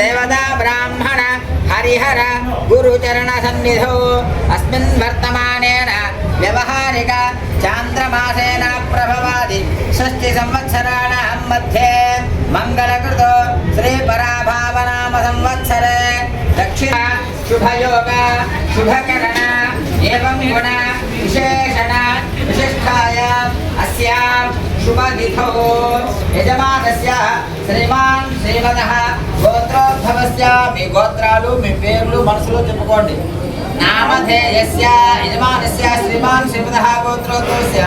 देवता ब्राह्मण हरिहर गुरुचरण सन्निधौ अस्मिन् वर्तमानेन व्यवहारिक चान्द्रमासेन प्रभवादि षष्टि संवत्सराणां मध्ये मंगलकृतो श्री पराभावनाम संवत्सरे दक्षिण शुभयोग शुभकरण एवं गुण विशेषण विशिष्टायाम् अस्यां शुभतिथौ यजमानस्य श्रीमान् श्रीमदः गोत्रोद्भवस्य మీ గోత్రాలు మీ పేర్లు మనసులో చెప్పుకోండి नामधेयस्य यजमानस्य श्रीमान् श्रीमदः गोत्रोद्भवस्य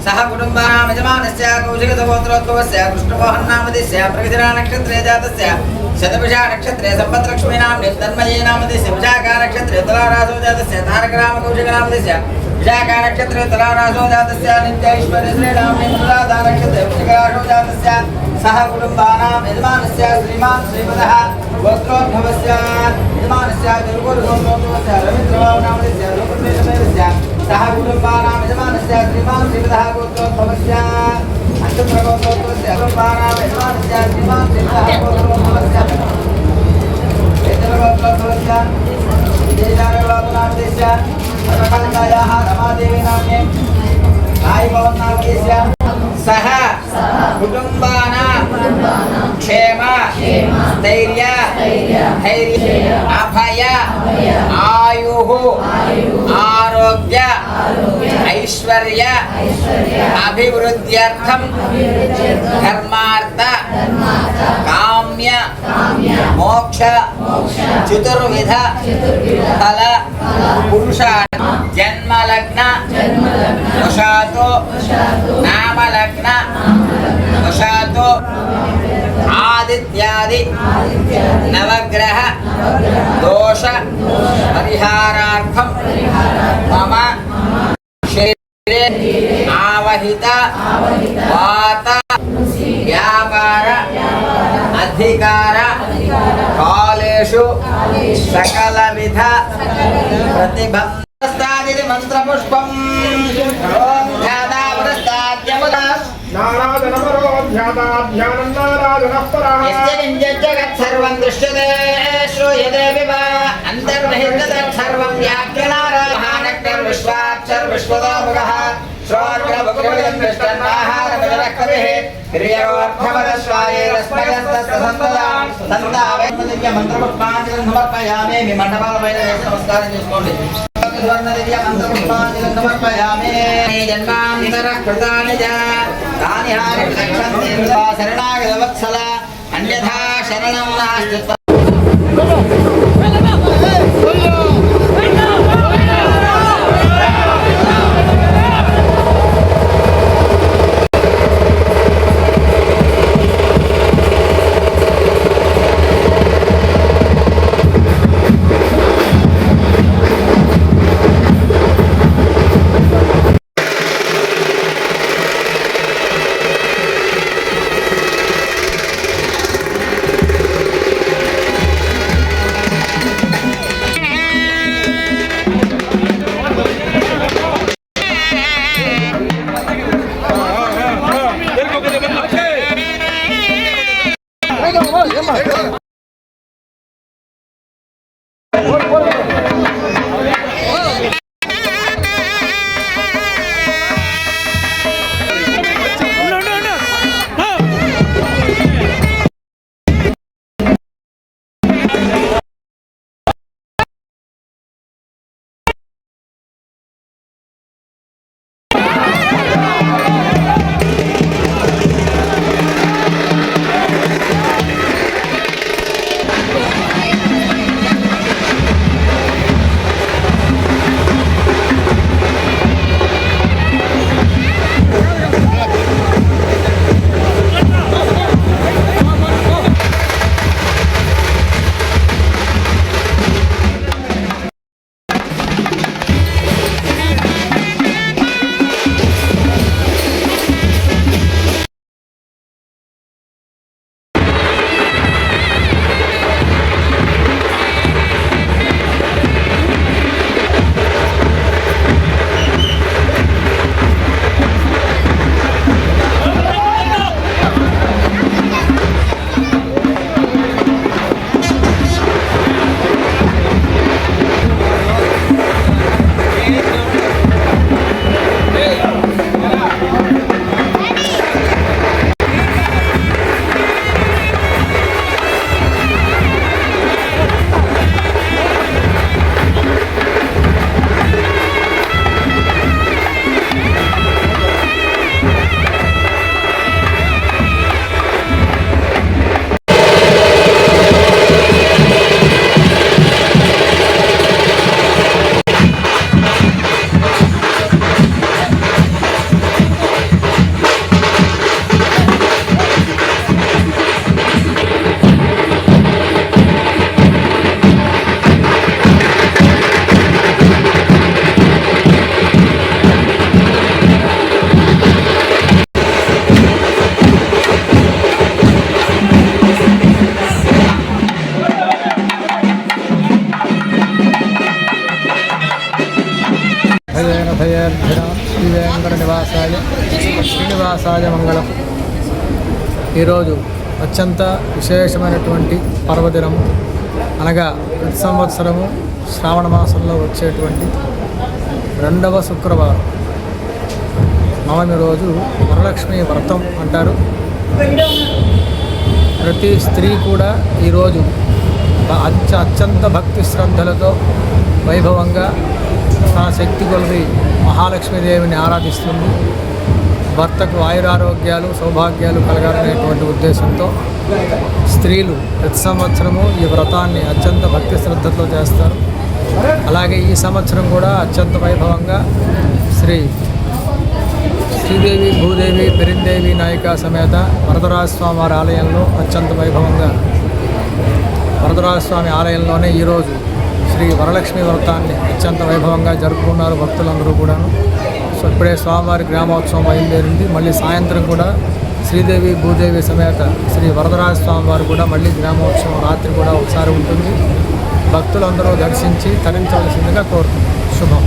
सह कुटुम्बानां यजमानस्य कौशिकगोत्रोद्भवस्य कृष्णमोहन्नामधेयस्य प्रगतिरा नक्षत्रे जातस्य शतभिषा नक्षत्रे सम्पत्लक्ष्मीनां तन्मये नामधेयस्य विशाखा नक्षत्रे तुलारासो जातस्य तारकराम कौशिकनामधेयस्य विशाखा नक्षत्रे तुलारासो जातस्य नित्यैश्वर्य श्रीरामे तुलादा नक्षत्रे वृश्चिकरासो जातस्य सह कुटुम्बानां यजमानस्य श्रीमान् श्रीमदः गोत्रोद्भवस्य यजमानस्य दुर्गोत्रोद्भवस्य रवीन्द्रबाबुनामधेयस्य लोकप्रियमेवस्य सह कुटुम्बानां यजमानस्य श्रीमान् श्रीमदः गोत्रोद्भवस्य अष्टप्रगोत्रोद्भवस्य कुटुम्बानां यजमानस्य श्रीमान् श्रीमदः गोत्रोद्भवस्य वेदगोत्रोद्भवस्य विजयनारायणबाबुनामधेयस्य अरकालिकायाः रमादेवी नाम्ने नायभवन्नामधेयस्य सह कुटुम्बानां क्षेम स्थैर्य अभय आयुः आरोग्य ऐश्वर्य अभिवृद्ध्यर्थं धर्मार्थ काम्य मोक्ष चतुर्विध फल पुरुषार्थ जन्म लग्न वशातो नाम लग्न वशातो आदित्यादि नवग्रह दोष परिहारार्थं मम शरीरे आवहित वात व्यापार अधिकार कालेषु सकलविध प्रतिबन्धादि मंत्रपुष्पं ओम ध्यानावरस्ताद्यमुदा नाराजनमरोध्यादाध्यानं नाराजनः यस्य जगत् सर्वं दृश्यते श्रूयते विवा अन्तर्निहितं सर्वं व्याख्यानारः महानक्तर विश्वाक्षर विश्वतोमुखः श्रोत्रवक्त्रं दृष्टन्नाहारमजरकविः क्रियोर्थवदस्वायेरस्मयस्तसन्तदां सन्तावेदिव्य मंत्रपुष्पाञ्जलिं समर्पयामि మీ మండపాలపైన నమస్కారం చేసుకోండి स्वर्णदिव्य मंत्रपुष्पाञ्जलिं समर्पयामि जन्मान्तरः कृतानि च तानि हानि विलक्षन्ते शरणागत वत्सल अन्यथा शरणं नास्ति శ్రీనివాసాయ మంగళం. ఈరోజు అత్యంత విశేషమైనటువంటి పర్వదినము, అనగా ప్రతి సంవత్సరము శ్రావణ మాసంలో వచ్చేటువంటి 2వ శుక్రవారం నవమి రోజు వరలక్ష్మి వ్రతం అంటారు. ప్రతి స్త్రీ కూడా ఈరోజు అత్యంత భక్తి శ్రద్ధలతో వైభవంగా తన శక్తి కొలది మహాలక్ష్మీదేవిని ఆరాధిస్తుంది. భర్తకు ఆయురారోగ్యాలు సౌభాగ్యాలు కలగాలనేటువంటి ఉద్దేశంతో స్త్రీలు ప్రతి సంవత్సరము ఈ వ్రతాన్ని అత్యంత భక్తి శ్రద్ధతో చేస్తారు. అలాగే ఈ సంవత్సరం కూడా అత్యంత వైభవంగా శ్రీదేవి భూదేవి పెరిందేవి నాయిక సమేత వరదరాజస్వామి వారి ఆలయంలో అత్యంత వైభవంగా వరదరాజస్వామి ఆలయంలోనే ఈరోజు శ్రీ వరలక్ష్మి వ్రతాన్ని అత్యంత వైభవంగా జరుపుకున్నారు భక్తులందరూ కూడాను. సో ఇప్పుడే స్వామివారి గ్రామోత్సవం బయలుదేరింది. మళ్ళీ సాయంత్రం కూడా శ్రీదేవి భూదేవి సమేత శ్రీ వరదరాజస్వామి వారు కూడా మళ్ళీ గ్రామోత్సవం రాత్రి కూడా ఒకసారి ఉంటుంది. భక్తులందరూ దర్శించి తరించవలసిందిగా కోరుతున్నాం. శుభం.